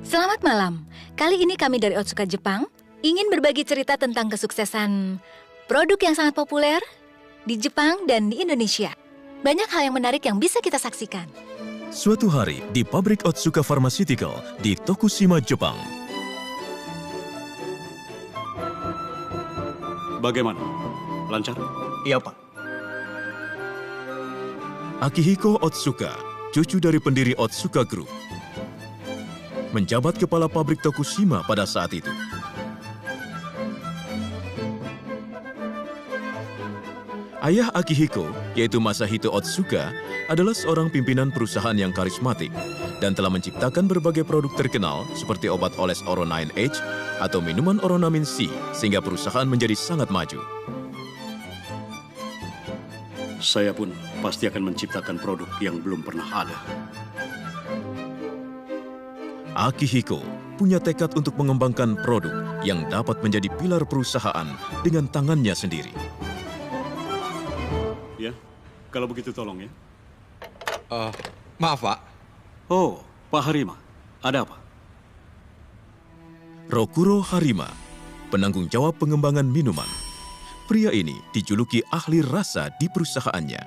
Selamat malam. Kali ini kami dari Otsuka Jepang ingin berbagi cerita tentang kesuksesan produk yang sangat populer di Jepang dan di Indonesia. Banyak hal yang menarik yang bisa kita saksikan. Suatu hari di pabrik Otsuka Pharmaceutical di Tokushima, Jepang. Bagaimana? Lancar? Iya, Pak. Akihiko Otsuka, cucu dari pendiri Otsuka Group, menjabat kepala pabrik Tokushima pada saat itu. Ayah Akihiko, yaitu Masahito Otsuka, adalah seorang pimpinan perusahaan yang karismatik dan telah menciptakan berbagai produk terkenal seperti obat oles Oro 9H atau minuman Oronamin C, sehingga perusahaan menjadi sangat maju. Saya pun pasti akan menciptakan produk yang belum pernah ada. Akihiko punya tekad untuk mengembangkan produk yang dapat menjadi pilar perusahaan dengan tangannya sendiri. Ya, kalau begitu tolong ya. Maaf, Pak. Oh, Pak Harima, ada apa? Rokuro Harima, penanggung jawab pengembangan minuman. Pria ini dijuluki ahli rasa di perusahaannya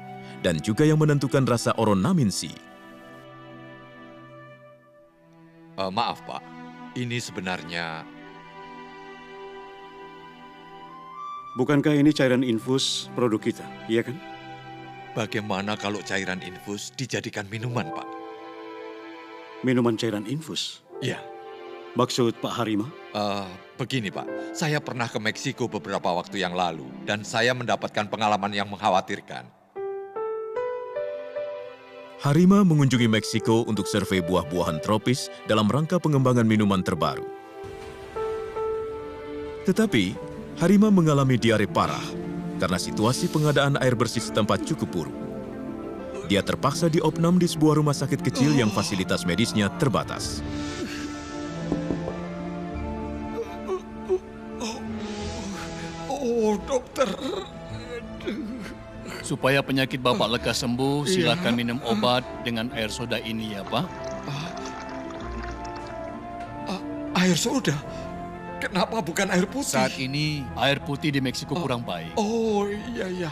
dan juga yang menentukan rasa Oronamin C. Maaf, Pak. Ini sebenarnya... Bukankah ini cairan infus produk kita, iya kan? Bagaimana kalau cairan infus dijadikan minuman, Pak? Minuman cairan infus? Iya. Maksud Pak Harima? Begini, Pak. Saya pernah ke Meksiko beberapa waktu yang lalu dan saya mendapatkan pengalaman yang mengkhawatirkan. Harima mengunjungi Meksiko untuk survei buah-buahan tropis dalam rangka pengembangan minuman terbaru. Tetapi, Harima mengalami diare parah karena situasi pengadaan air bersih setempat cukup buruk. Dia terpaksa diopnam di sebuah rumah sakit kecil yang fasilitas medisnya terbatas. Oh, dokter. Supaya penyakit Bapak lekas sembuh, silakan minum obat dengan air soda ini ya, Pak. Air soda? Kenapa bukan air putih? Saat ini air putih di Meksiko kurang baik. Oh, iya.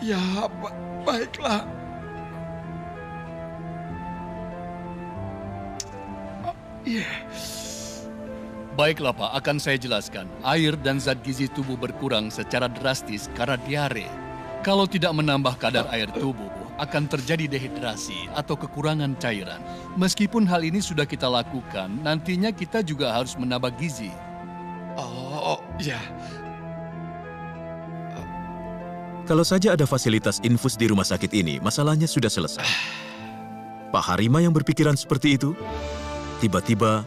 Ya, baiklah. Baiklah Pak, akan saya jelaskan. Air dan zat gizi tubuh berkurang secara drastis karena diare. Kalau tidak menambah kadar air tubuh, akan terjadi dehidrasi atau kekurangan cairan. Meskipun hal ini sudah kita lakukan, nantinya kita juga harus menambah gizi. Oh, ya. Kalau saja ada fasilitas infus di rumah sakit ini, masalahnya sudah selesai. Pak Harima yang berpikiran seperti itu, tiba-tiba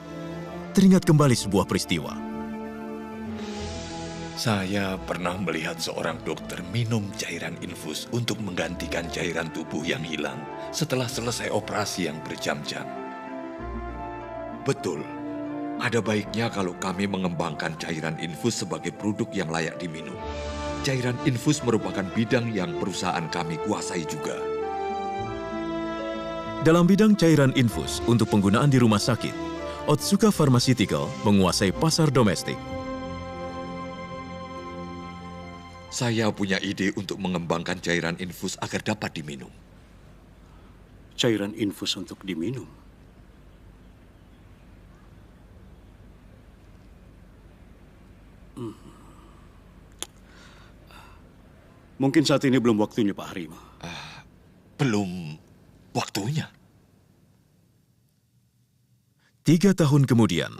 teringat kembali sebuah peristiwa. Saya pernah melihat seorang dokter minum cairan infus untuk menggantikan cairan tubuh yang hilang setelah selesai operasi yang berjam-jam. Betul. Ada baiknya kalau kami mengembangkan cairan infus sebagai produk yang layak diminum. Cairan infus merupakan bidang yang perusahaan kami kuasai juga. Dalam bidang cairan infus untuk penggunaan di rumah sakit, Otsuka Pharmaceutical menguasai pasar domestik. Saya punya ide untuk mengembangkan cairan infus agar dapat diminum. Cairan infus untuk diminum? Mungkin saat ini belum waktunya, Pak Harima. Belum waktunya. 3 tahun kemudian,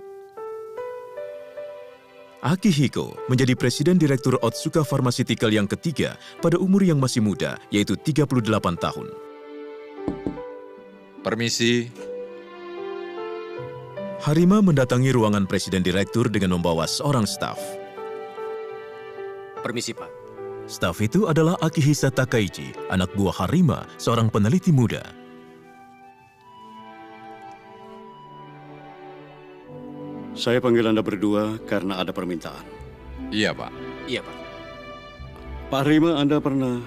Akihiko menjadi presiden direktur Otsuka Pharmaceutical yang ketiga pada umur yang masih muda, yaitu 38 tahun. Permisi. Harima mendatangi ruangan presiden direktur dengan membawa seorang staf. Permisi, Pak. Staf itu adalah Akihisa Takaichi, anak buah Harima, seorang peneliti muda. Saya panggil Anda berdua karena ada permintaan. Iya, Pak. Iya, Pak. Pak Harima, Anda pernah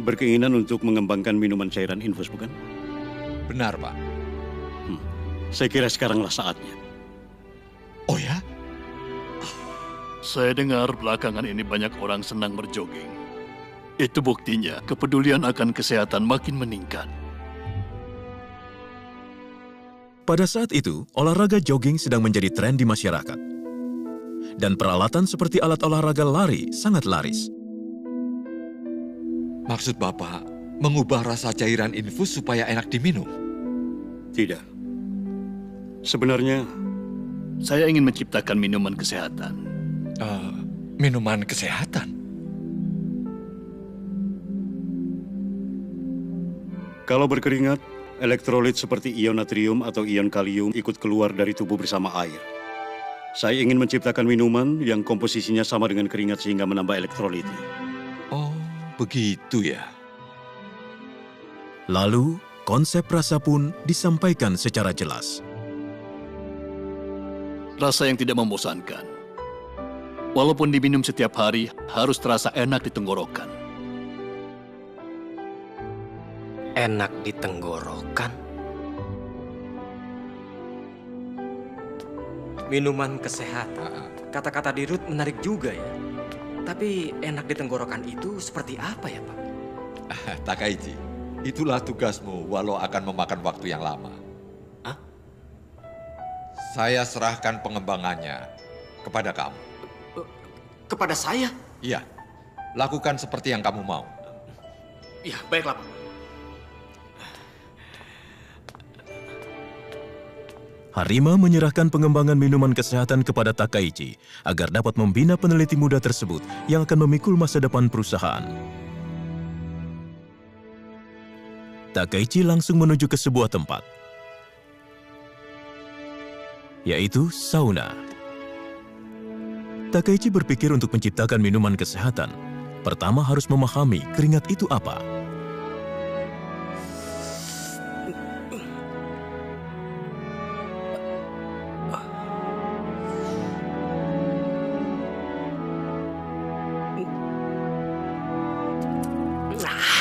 berkeinginan untuk mengembangkan minuman cairan infus, bukan? Benar, Pak. Saya kira sekaranglah saatnya. Saya dengar belakangan ini banyak orang senang berjoging. Itu buktinya kepedulian akan kesehatan makin meningkat. Pada saat itu, olahraga jogging sedang menjadi tren di masyarakat. Dan peralatan seperti alat olahraga lari sangat laris. Maksud Bapak, mengubah rasa cairan infus supaya enak diminum? Tidak. Sebenarnya, Saya ingin menciptakan minuman kesehatan. Minuman kesehatan? kalau berkeringat, elektrolit seperti ion natrium atau ion kalium ikut keluar dari tubuh bersama air. Saya ingin menciptakan minuman yang komposisinya sama dengan keringat sehingga menambah elektrolitnya. Oh, begitu ya. Lalu, konsep rasa pun disampaikan secara jelas. Rasa yang tidak membosankan. Walaupun diminum setiap hari, harus terasa enak di tenggorokan. Enak di tenggorokan. Minuman kesehatan. Kata-kata di Ruth menarik juga ya. Tapi enak di tenggorokan itu seperti apa ya, Pak? Takaichi, itulah tugasmu walau akan memakan waktu yang lama. Hah? Saya serahkan pengembangannya kepada kamu. Kepada saya? Iya, lakukan seperti yang kamu mau. Ya, baiklah, Pak. Harima menyerahkan pengembangan minuman kesehatan kepada Takaichi agar dapat membina peneliti muda tersebut yang akan memikul masa depan perusahaan. Takaichi langsung menuju ke sebuah tempat, yaitu sauna. Takaichi berpikir untuk menciptakan minuman kesehatan. Pertama harus memahami keringat itu apa.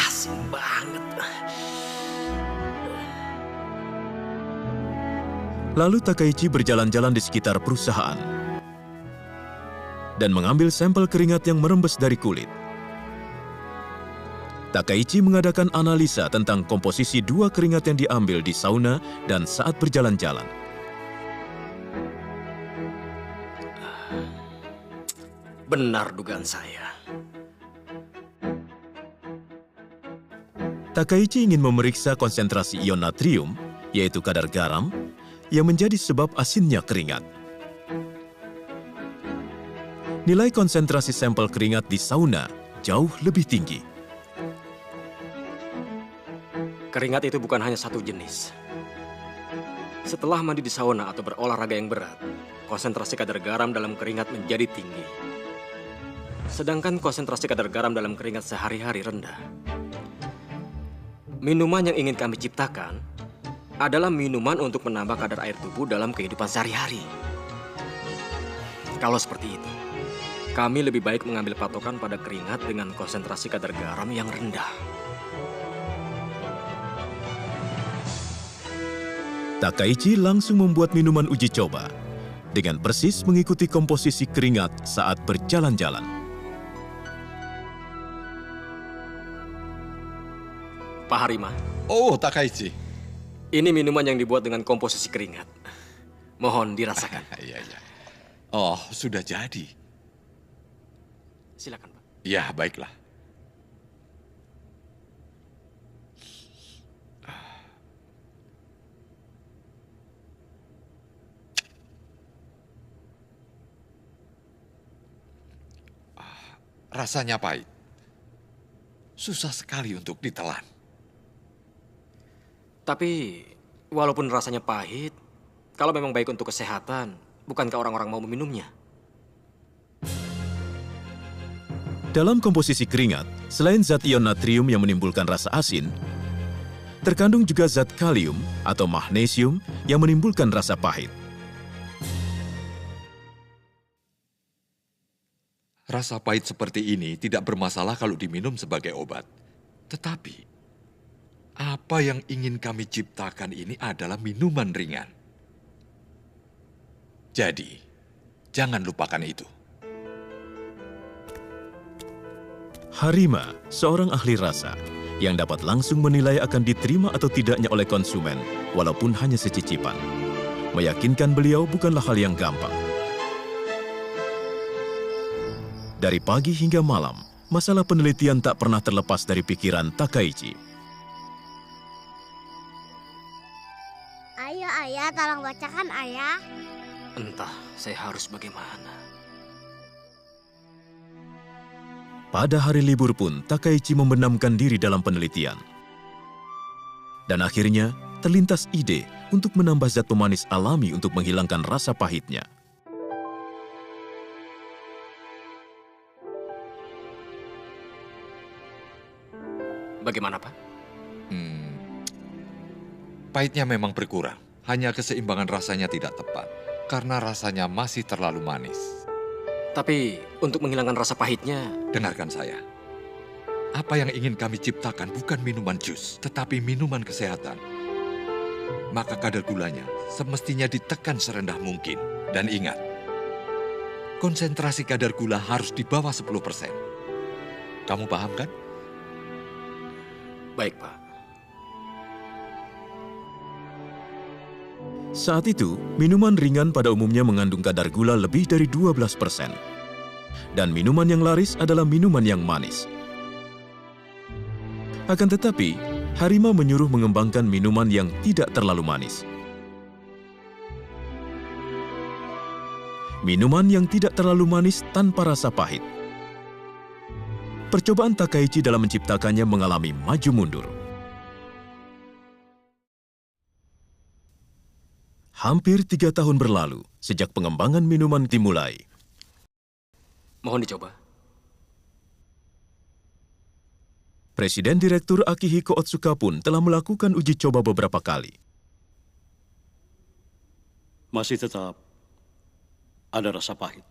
Asin banget. Lalu Takaichi berjalan-jalan di sekitar perusahaan dan mengambil sampel keringat yang merembes dari kulit. Takaichi mengadakan analisa tentang komposisi dua keringat yang diambil di sauna dan saat berjalan-jalan. Benar dugaan saya. Takaichi ingin memeriksa konsentrasi ion natrium, yaitu kadar garam, yang menjadi sebab asinnya keringat. Nilai konsentrasi sampel keringat di sauna jauh lebih tinggi. Keringat itu bukan hanya satu jenis. Setelah mandi di sauna atau berolahraga yang berat, konsentrasi kadar garam dalam keringat menjadi tinggi. Sedangkan konsentrasi kadar garam dalam keringat sehari-hari rendah. Minuman yang ingin kami ciptakan adalah minuman untuk menambah kadar air tubuh dalam kehidupan sehari-hari. Kalau seperti itu, kami lebih baik mengambil patokan pada keringat dengan konsentrasi kadar garam yang rendah. Takaichi langsung membuat minuman uji coba dengan persis mengikuti komposisi keringat saat berjalan-jalan. Pak Harima, Oh, Takaichi. ini minuman yang dibuat dengan komposisi keringat. Mohon dirasakan. Iya, iya. Oh, sudah jadi. Silakan, Pak. Ya, baiklah. Rasanya pahit. Susah sekali untuk ditelan. Tapi, walaupun rasanya pahit, kalau memang baik untuk kesehatan, bukankah orang-orang mau meminumnya? Dalam komposisi keringat, selain zat ion natrium yang menimbulkan rasa asin, terkandung juga zat kalium atau magnesium yang menimbulkan rasa pahit. Rasa pahit seperti ini tidak bermasalah kalau diminum sebagai obat. Tetapi, apa yang ingin kami ciptakan ini adalah minuman ringan. Jadi, jangan lupakan itu. Harima, seorang ahli rasa yang dapat langsung menilai akan diterima atau tidaknya oleh konsumen, walaupun hanya secicipan. Meyakinkan beliau bukanlah hal yang gampang. Dari pagi hingga malam, masalah penelitian tak pernah terlepas dari pikiran Takaichi. Ayo ayah, tolong bacakan ayah. Entah saya harus bagaimana. Pada hari libur pun, Takaichi membenamkan diri dalam penelitian. Dan akhirnya, terlintas ide untuk menambah zat pemanis alami untuk menghilangkan rasa pahitnya. Bagaimana, Pak? Pahitnya memang berkurang. Hanya keseimbangan rasanya tidak tepat. Karena rasanya masih terlalu manis. Tapi untuk menghilangkan rasa pahitnya, Dengarkan saya. Apa yang ingin kami ciptakan bukan minuman jus, tetapi minuman kesehatan. Maka kadar gulanya semestinya ditekan serendah mungkin. Dan ingat, konsentrasi kadar gula harus di bawah 10%. Kamu paham kan? baik, Pak. Saat itu, minuman ringan pada umumnya mengandung kadar gula lebih dari 12%. Dan minuman yang laris adalah minuman yang manis. Akan tetapi, Harima menyuruh mengembangkan minuman yang tidak terlalu manis. Minuman yang tidak terlalu manis tanpa rasa pahit. Percobaan Takaichi dalam menciptakannya mengalami maju mundur. Hampir 3 tahun berlalu sejak pengembangan minuman dimulai. Mohon dicoba. Presiden Direktur Akihiko Otsuka pun telah melakukan uji coba beberapa kali. Masih tetap ada rasa pahit.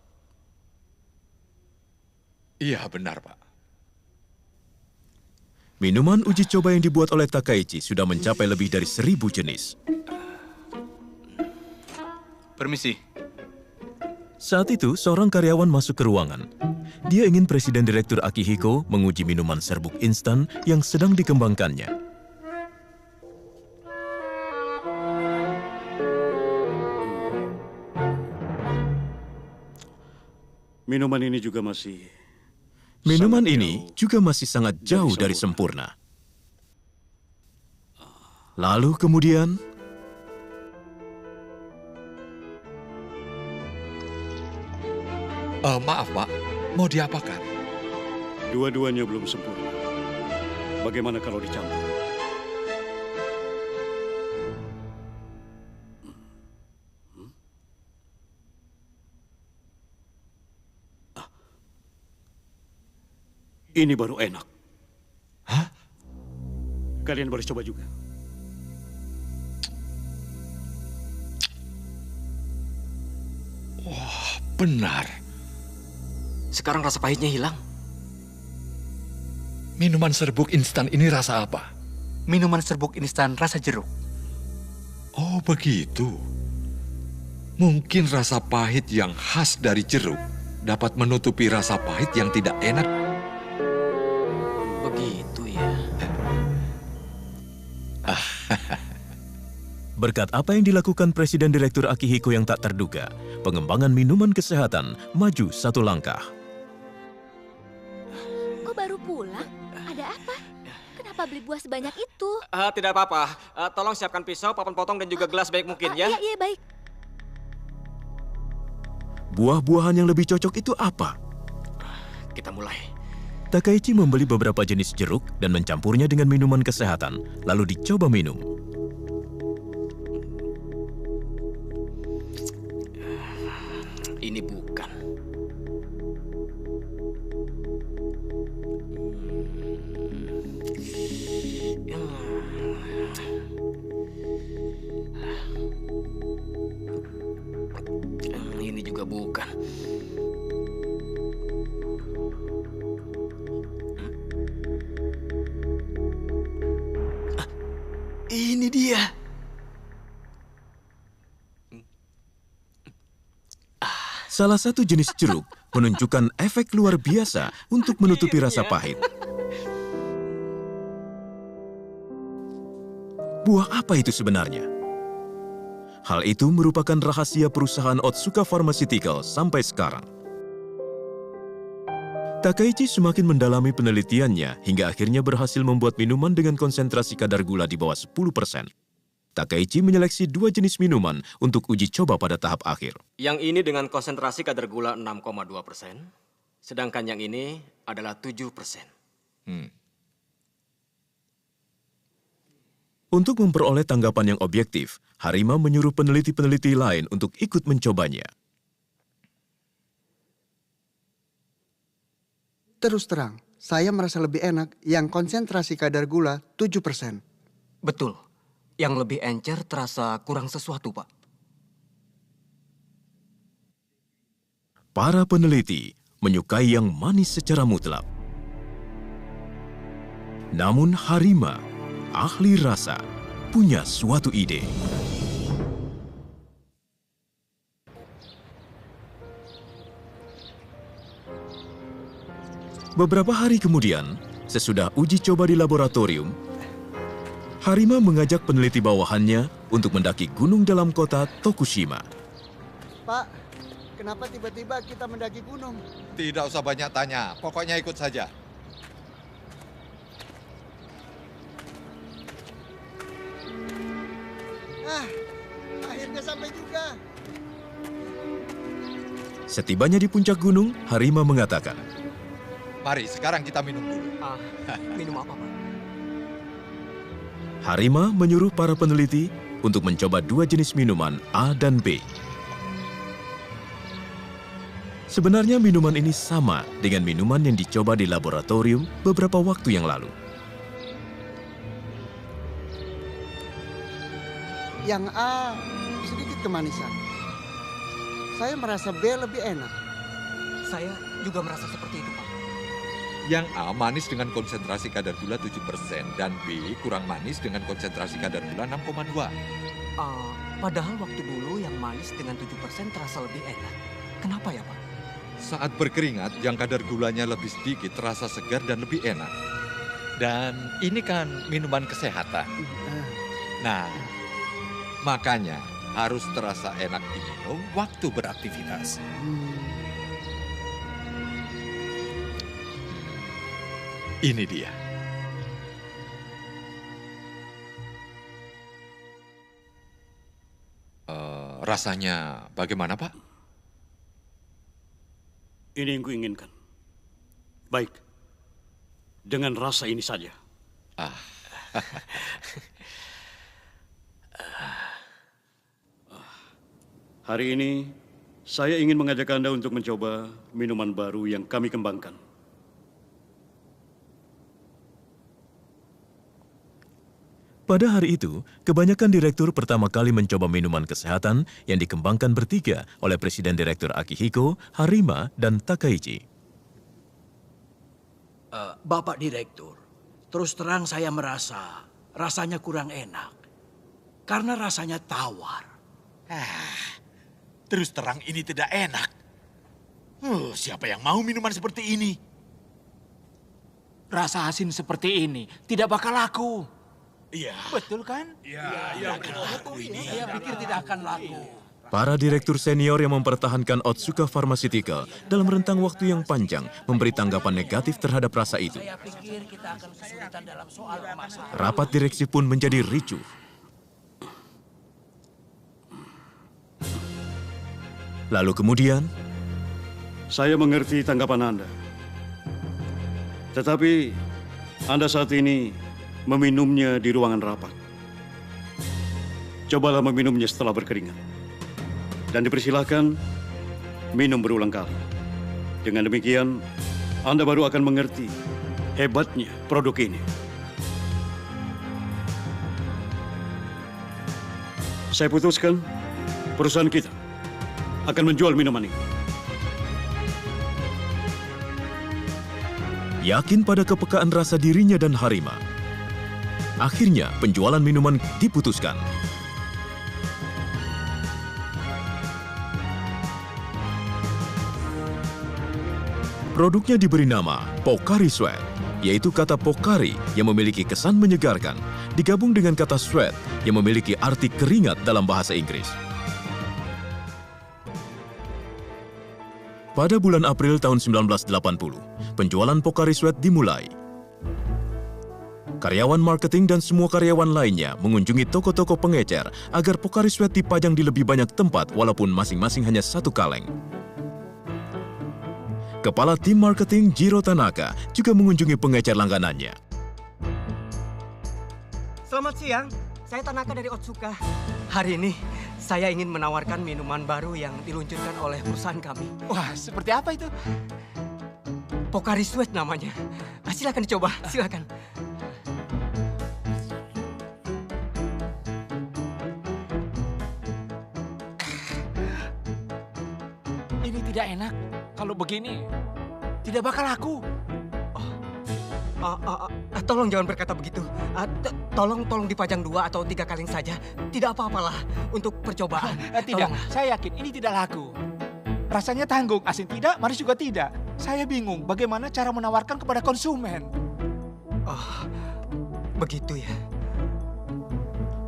Iya, benar, Pak. Minuman uji coba yang dibuat oleh Takaichi sudah mencapai lebih dari 1.000 jenis. Permisi. Saat itu, seorang karyawan masuk ke ruangan. Dia ingin Presiden Direktur Akihiko menguji minuman serbuk instan yang sedang dikembangkannya. Minuman ini juga masih... Minuman sangat ini jauh juga masih sangat jauh dari sempurna. Lalu kemudian... Maaf, Pak. Mau diapakan? Dua-duanya belum sempurna. Bagaimana kalau dicampur? Ini baru enak. Hah? Kalian boleh coba juga. Benar. Sekarang rasa pahitnya hilang. Minuman serbuk instan ini rasa apa? Minuman serbuk instan rasa jeruk. Oh, begitu. Mungkin rasa pahit yang khas dari jeruk dapat menutupi rasa pahit yang tidak enak. Begitu ya. Berkat apa yang dilakukan Presiden Direktur Akihiko yang tak terduga, pengembangan minuman kesehatan maju 1 langkah. Kok baru pulang? Ada apa? Kenapa beli buah sebanyak itu? Tidak apa-apa. Tolong siapkan pisau, papan potong, dan juga gelas baik mungkin ya. Iya, baik. Buah-buahan yang lebih cocok itu apa? Kita mulai. Takaichi membeli beberapa jenis jeruk dan mencampurnya dengan minuman kesehatan, lalu dicoba minum. Ini bukan. Ini juga bukan. Ini dia. Salah satu jenis jeruk menunjukkan efek luar biasa untuk menutupi rasa pahit. Buah apa itu sebenarnya? Hal itu merupakan rahasia perusahaan Otsuka Pharmaceutical sampai sekarang. Takaichi semakin mendalami penelitiannya hingga akhirnya berhasil membuat minuman dengan konsentrasi kadar gula di bawah 10%. Takaichi menyeleksi 2 jenis minuman untuk uji coba pada tahap akhir. Yang ini dengan konsentrasi kadar gula 6,2%, sedangkan yang ini adalah 7%. Untuk memperoleh tanggapan yang objektif, Harima menyuruh peneliti-peneliti lain untuk ikut mencobanya. Terus terang, saya merasa lebih enak yang konsentrasi kadar gula 7%. Betul. Yang lebih encer terasa kurang sesuatu, Pak. Para peneliti menyukai yang manis secara mutlak. Namun Harima, ahli rasa, punya suatu ide. Beberapa hari kemudian, sesudah uji coba di laboratorium, Harima mengajak peneliti bawahannya untuk mendaki gunung dalam kota Tokushima. Pak, kenapa tiba-tiba kita mendaki gunung? Tidak usah banyak tanya, pokoknya ikut saja. Akhirnya sampai juga. Setibanya di puncak gunung, Harima mengatakan, Mari, sekarang kita minum dulu. Minum apa, Pak? Harima menyuruh para peneliti untuk mencoba 2 jenis minuman A dan B. Sebenarnya minuman ini sama dengan minuman yang dicoba di laboratorium beberapa waktu yang lalu. Yang A sedikit kemanisan. Saya merasa B lebih enak. Saya juga merasa seperti itu, Pak. Yang A manis dengan konsentrasi kadar gula 7% dan B kurang manis dengan konsentrasi kadar gula 6,2. Padahal waktu dulu yang manis dengan 7% terasa lebih enak. Kenapa ya, Pak? Saat berkeringat, yang kadar gulanya lebih sedikit terasa segar dan lebih enak. Dan ini kan minuman kesehatan. Nah, makanya harus terasa enak diminum waktu beraktivitas. Ini dia. Rasanya bagaimana, Pak? Ini yang kuinginkan. Baik, dengan rasa ini saja. Hari ini, saya ingin mengajak Anda untuk mencoba minuman baru yang kami kembangkan. Pada hari itu, kebanyakan direktur pertama kali mencoba minuman kesehatan yang dikembangkan bertiga oleh Presiden Direktur Akihiko, Harima, dan Takaichi. Bapak Direktur, terus terang saya merasa rasanya kurang enak. Karena rasanya tawar. Terus terang ini tidak enak. Siapa yang mau minuman seperti ini? Rasa asin seperti ini tidak bakal laku. Iya. Betul kan? Iya, betul. Saya pikir tidak akan laku. Para direktur senior yang mempertahankan Otsuka Pharmaceutical dalam rentang waktu yang panjang memberi tanggapan negatif terhadap rasa itu. Saya pikir kita akan kesulitan dalam soal pemasaran. Rapat direksi pun menjadi ricuh. Lalu kemudian, saya mengerti tanggapan Anda. Tetapi Anda saat ini meminumnya di ruangan rapat. Cobalah meminumnya setelah berkeringat. Dan dipersilahkan minum berulang kali. Dengan demikian, Anda baru akan mengerti hebatnya produk ini. Saya putuskan perusahaan kita akan menjual minuman ini. yakin pada kepekaan rasa dirinya dan Harima, akhirnya penjualan minuman diputuskan. Produknya diberi nama Pocari Sweat, yaitu kata Pocari yang memiliki kesan menyegarkan, digabung dengan kata sweat yang memiliki arti keringat dalam bahasa Inggris. Pada bulan April tahun 1980, penjualan Pocari Sweat dimulai. Karyawan marketing dan semua karyawan lainnya mengunjungi toko-toko pengecer agar Pocari Sweat dipajang di lebih banyak tempat walaupun masing-masing hanya satu kaleng. Kepala tim marketing Jiro Tanaka juga mengunjungi pengecer langganannya. Selamat siang, saya Tanaka dari Otsuka. Hari ini saya ingin menawarkan minuman baru yang diluncurkan oleh perusahaan kami. Wah, seperti apa itu? Pocari Sweat namanya. Silakan dicoba, silakan. Ini tidak enak. Kalau begini, tidak bakal laku. Tolong jangan berkata begitu. Tolong dipajang 2 atau 3 kaleng saja. Tidak apa-apalah untuk percobaan. Tidak, saya yakin ini tidak laku. Rasanya tanggung, asin tidak, manis juga tidak. Saya bingung bagaimana cara menawarkan kepada konsumen. Oh, begitu ya.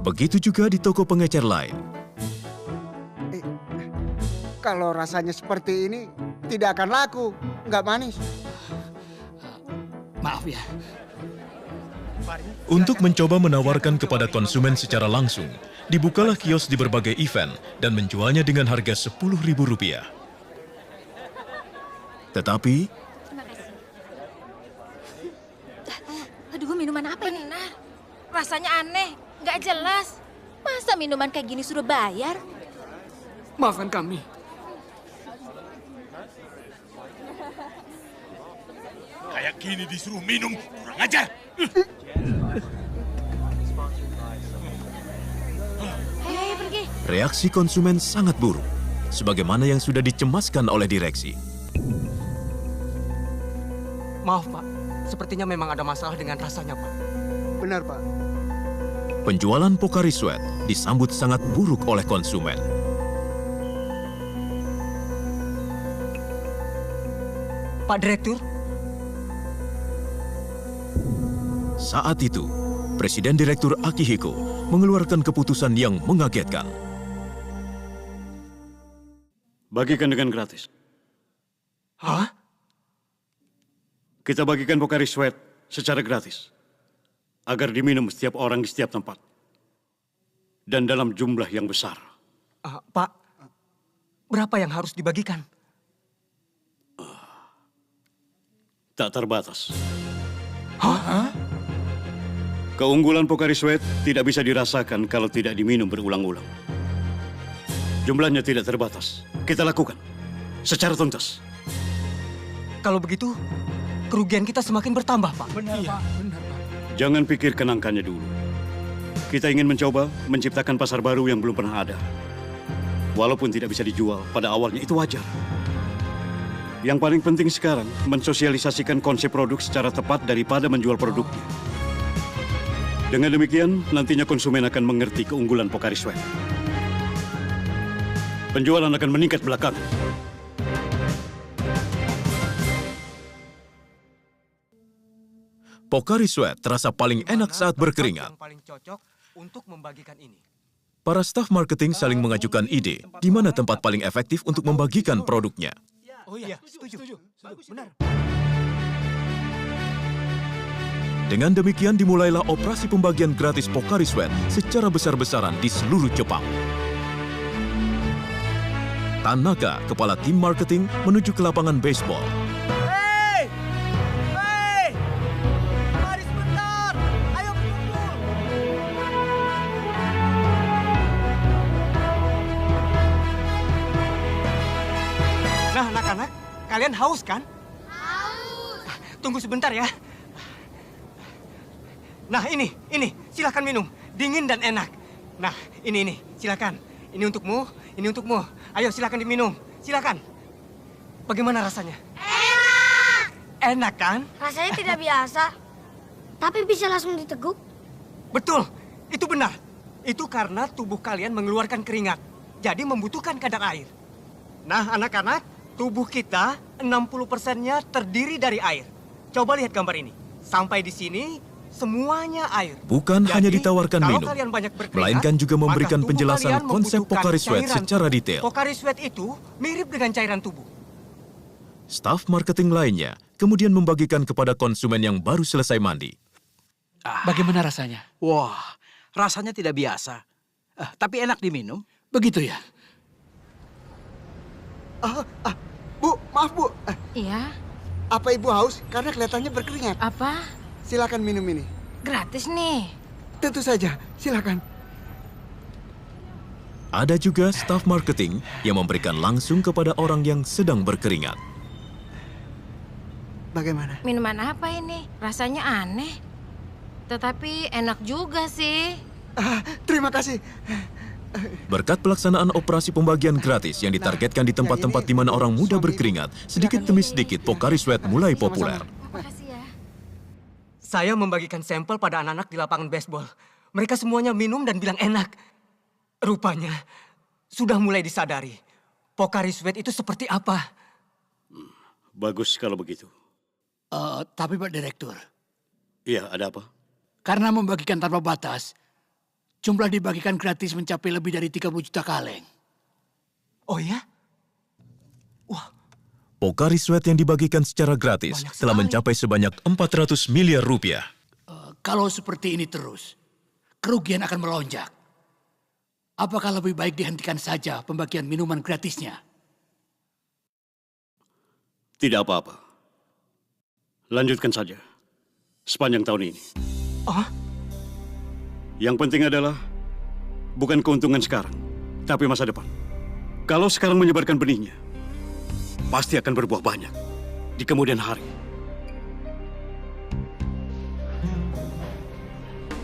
Begitu juga di toko pengecer lain. Kalau rasanya seperti ini, tidak akan laku. Nggak manis. Maaf ya. Untuk mencoba menawarkan kepada konsumen secara langsung, dibukalah kios di berbagai event dan menjualnya dengan harga Rp10.000. Tetapi... Aduh, minuman apa ini? Benar, rasanya aneh, nggak jelas. Masa minuman kayak gini suruh bayar? Maafkan kami. Kayak gini disuruh minum, kurang ajar. Hei, pergi. Reaksi konsumen sangat buruk, sebagaimana yang sudah dicemaskan oleh direksi. Maaf, Pak. Sepertinya memang ada masalah dengan rasanya, Pak. Benar, Pak. Penjualan Pocari Sweat disambut sangat buruk oleh konsumen. Pak Direktur. Saat itu, Presiden Direktur Akihiko mengeluarkan keputusan yang mengagetkan. Bagikan dengan gratis. Hah? Kita bagikan Pocari Sweat secara gratis. Agar diminum setiap orang di setiap tempat. Dan dalam jumlah yang besar. Pak, berapa yang harus dibagikan? Tak terbatas. Hah? Keunggulan Pocari Sweat tidak bisa dirasakan kalau tidak diminum berulang-ulang. Jumlahnya tidak terbatas. Kita lakukan secara tuntas. Kalau begitu, kerugian kita semakin bertambah, Pak. Benar, Pak. Benar, Pak. Jangan pikirkan angkanya dulu. Kita ingin mencoba menciptakan pasar baru yang belum pernah ada. Walaupun tidak bisa dijual, pada awalnya itu wajar. Yang paling penting sekarang, mensosialisasikan konsep produk secara tepat daripada menjual produknya. Dengan demikian, nantinya konsumen akan mengerti keunggulan Pocari Sweat. Penjualan akan meningkat belakangan. Pocari Sweat terasa paling enak saat berkeringat. Yang paling cocok untuk membagikan ini. Para staf marketing saling mengajukan ide di mana tempat paling efektif untuk membagikan produknya. Oh iya, setuju. Bagus, benar. Dengan demikian dimulailah operasi pembagian gratis Pocari Sweat secara besar-besaran di seluruh Jepang. Tanaka, kepala tim marketing, menuju ke lapangan baseball. Hei! Mari sebentar! Ayo berkumpul! Nah, anak-anak, kalian haus kan? Haus! Tunggu sebentar ya. Nah, ini, silakan minum. Dingin dan enak. Nah, ini, silakan. Ini untukmu, ini untukmu. Ayo, silakan diminum. Silakan. Bagaimana rasanya? Enak! Enak kan? Rasanya tidak biasa, tapi bisa langsung diteguk. Betul, itu benar. Itu karena tubuh kalian mengeluarkan keringat. Jadi membutuhkan kadar air. Nah, anak-anak, Tubuh kita 60%-nya terdiri dari air. Coba lihat gambar ini. Sampai di sini semuanya air. Bukan hanya ditawarkan kalau minum, kalian banyak berkeringat, melainkan juga memberikan maka tubuh penjelasan kalian konsep membutuhkan Pocari Sweat cairan secara tubuh. detail. Pocari Sweat itu mirip dengan cairan tubuh. Staf marketing lainnya kemudian membagikan kepada konsumen yang baru selesai mandi. Bagaimana rasanya? Wah, rasanya tidak biasa. Tapi enak diminum. Begitu ya? Bu, maaf Bu. Iya, Apa Ibu haus? Karena kelihatannya berkeringat. apa? Silakan minum ini. Gratis nih. Tentu saja, silakan. Ada juga staf marketing yang memberikan langsung kepada orang yang sedang berkeringat. Bagaimana? Minuman apa ini? Rasanya aneh. Tetapi enak juga sih. Terima kasih. Berkat pelaksanaan operasi pembagian gratis yang ditargetkan di tempat-tempat di mana orang muda berkeringat, sedikit demi sedikit Pocari Sweat mulai populer. Makasih ya. Saya membagikan sampel pada anak-anak di lapangan baseball. Mereka semuanya minum dan bilang enak. Rupanya sudah mulai disadari. Pocari Sweat itu seperti apa. Bagus kalau begitu. Tapi Pak Direktur, Iya, ada apa? karena membagikan tanpa batas, jumlah dibagikan gratis mencapai lebih dari 30 juta kaleng. Oh ya? Pocari Sweat yang dibagikan secara gratis telah mencapai sebanyak 400 miliar rupiah. Kalau seperti ini terus, kerugian akan melonjak. Apakah lebih baik dihentikan saja pembagian minuman gratisnya? Tidak apa-apa. Lanjutkan saja. Sepanjang tahun ini. Yang penting adalah bukan keuntungan sekarang, tapi masa depan. Kalau sekarang menyebarkan benihnya, pasti akan berbuah banyak di kemudian hari.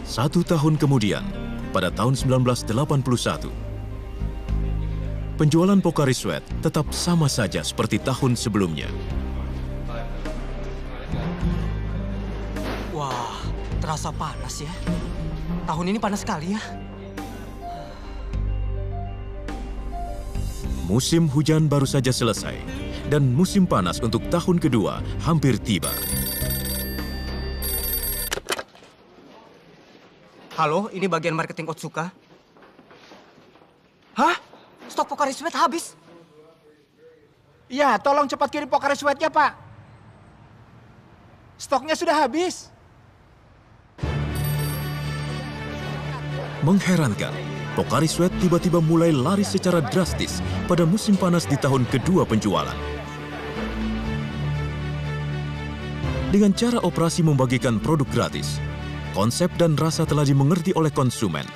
1 tahun kemudian, pada tahun 1981, penjualan Pocari Sweat tetap sama saja seperti tahun sebelumnya. Wah, terasa panas ya. Tahun ini panas sekali ya. Musim hujan baru saja selesai, dan musim panas untuk tahun kedua hampir tiba. Halo, ini bagian marketing Otsuka. Hah? Stok Pocari Sweat habis? Ya, tolong cepat kirim Pocari Sweat-nya, Pak. Stoknya sudah habis. Mengherankan, Pocari Sweat tiba-tiba mulai laris secara drastis pada musim panas di tahun kedua penjualan. Dengan cara operasi membagikan produk gratis, konsep dan rasa telah dimengerti oleh konsumen,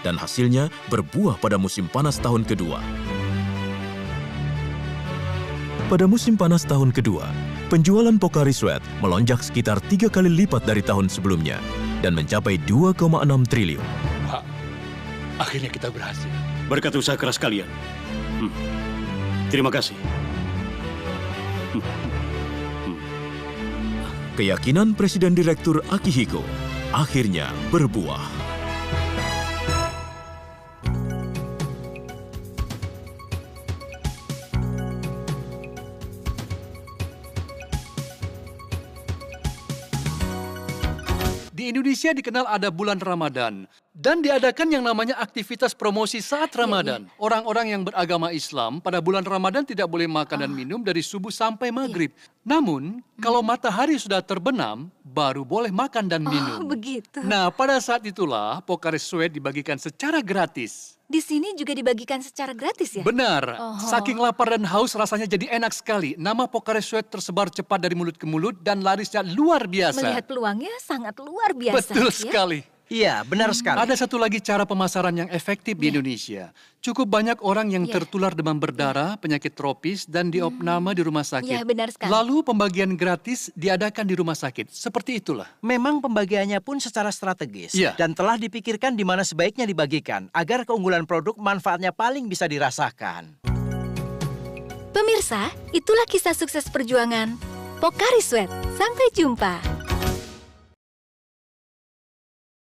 dan hasilnya berbuah pada musim panas tahun kedua. Pada musim panas tahun kedua, penjualan Pocari Sweat melonjak sekitar 3 kali lipat dari tahun sebelumnya dan mencapai 2,6 triliun. Pak, akhirnya kita berhasil. Berkat usaha keras kalian. Terima kasih. Keyakinan Presiden Direktur Akihiko akhirnya berbuah. Di Indonesia dikenal ada bulan Ramadan dan diadakan yang namanya aktivitas promosi saat Ramadan. Orang-orang yang beragama Islam pada bulan Ramadan tidak boleh makan dan minum dari subuh sampai maghrib. Namun, kalau matahari sudah terbenam, baru boleh makan dan minum. Begitu. Nah, pada saat itulah Pocari Sweat dibagikan secara gratis. Di sini juga dibagikan secara gratis ya? Benar. Oh. Saking lapar dan haus rasanya jadi enak sekali. Nama Pocari Sweat tersebar cepat dari mulut ke mulut dan larisnya luar biasa. Melihat peluangnya sangat luar biasa. Betul ya? sekali. Iya, benar sekali. Ada satu lagi cara pemasaran yang efektif di Indonesia. Cukup banyak orang yang tertular demam berdarah, penyakit tropis, dan diopname di rumah sakit. Iya, benar sekali. Lalu pembagian gratis diadakan di rumah sakit. Seperti itulah. Memang pembagiannya pun secara strategis. Iya. Dan telah dipikirkan di mana sebaiknya dibagikan, agar keunggulan produk manfaatnya paling bisa dirasakan. Pemirsa, itulah kisah sukses perjuangan Pocari Sweat. Sampai jumpa.